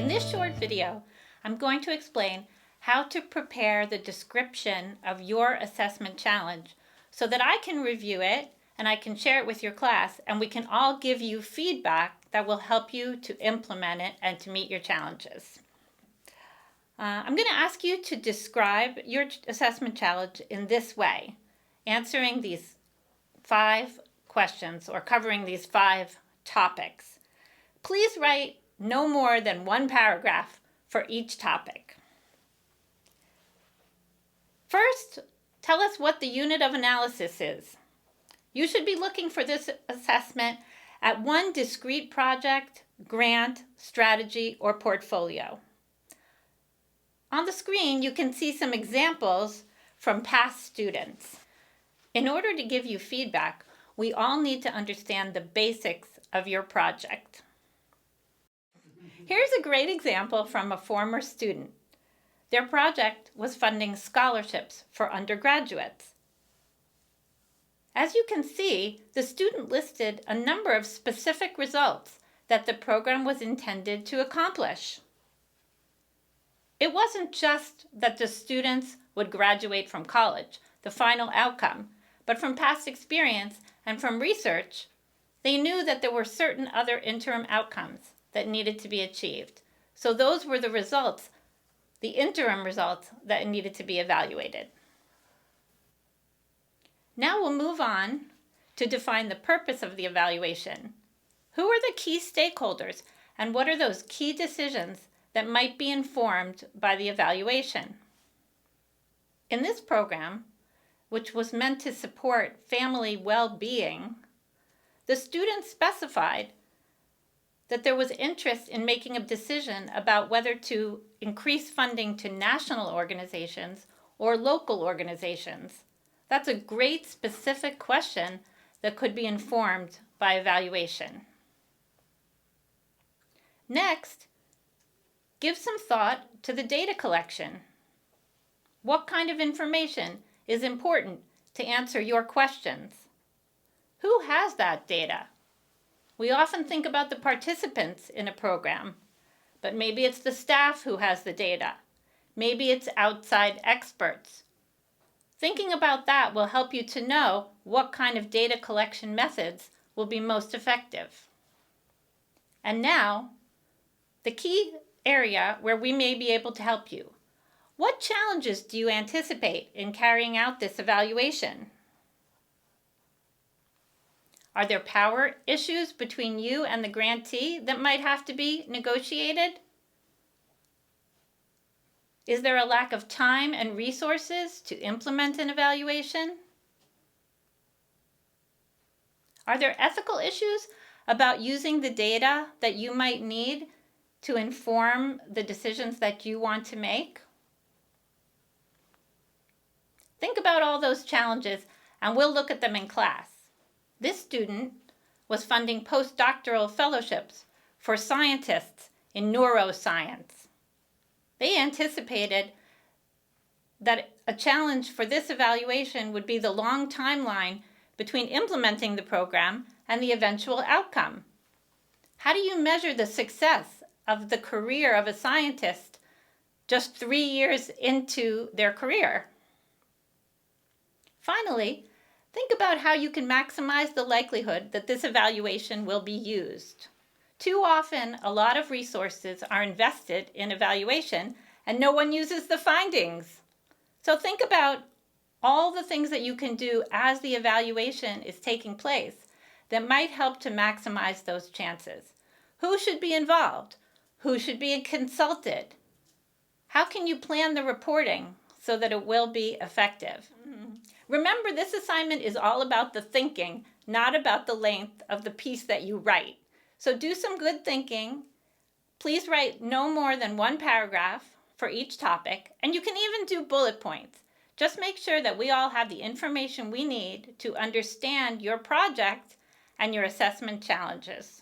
this short video, I'm going to explain how to prepare the description of your assessment challenge so that I can review it and I can share it with your class and we can all give you feedback that will help you to implement it and to meet your challenges. I'm going to ask you to describe your assessment challenge in this way, answering these 5 questions or covering these 5 topics. Please write no more than 1 paragraph for each topic. First, tell us what the unit of analysis is. You should be looking for this assessment at one discrete project, grant, strategy, or portfolio. On the screen, you can see some examples from past students. In order to give you feedback, we all need to understand the basics of your project. Here's a great example from a former student. Their project was funding scholarships for undergraduates. As you can see, the student listed a number of specific results that the program was intended to accomplish. It wasn't just that the students would graduate from college, the final outcome, but from past experience and from research, they knew that there were certain other interim outcomes that needed to be achieved. So those were the results, the interim results that needed to be evaluated. Now we'll move on to define the purpose of the evaluation. Who are the key stakeholders and what are those key decisions that might be informed by the evaluation? In this program, which was meant to support family well-being, the students specified that there was interest in making a decision about whether to increase funding to national organizations or local organizations. That's a great specific question that could be informed by evaluation. Next, give some thought to the data collection. What kind of information is important to answer your questions? Who has that data? We often think about the participants in a program, but maybe it's the staff who has the data. Maybe it's outside experts. Thinking about that will help you to know what kind of data collection methods will be most effective. And now, the key area where we may be able to help you. What challenges do you anticipate in carrying out this evaluation? Are there power issues between you and the grantee that might have to be negotiated? Is there a lack of time and resources to implement an evaluation? Are there ethical issues about using the data that you might need to inform the decisions that you want to make? Think about all those challenges and we'll look at them in class. This student was funding postdoctoral fellowships for scientists in neuroscience. They anticipated that a challenge for this evaluation would be the long timeline between implementing the program and the eventual outcome. How do you measure the success of the career of a scientist just 3 years into their career? Finally, think about how you can maximize the likelihood that this evaluation will be used. Too often, a lot of resources are invested in evaluation and no one uses the findings. So think about all the things that you can do as the evaluation is taking place that might help to maximize those chances. Who should be involved? Who should be consulted? How can you plan the reporting so that it will be effective? Remember, this assignment is all about the thinking, not about the length of the piece that you write. So do some good thinking. Please write no more than 1 paragraph for each topic, and you can even do bullet points. Just make sure that we all have the information we need to understand your project and your assessment challenges.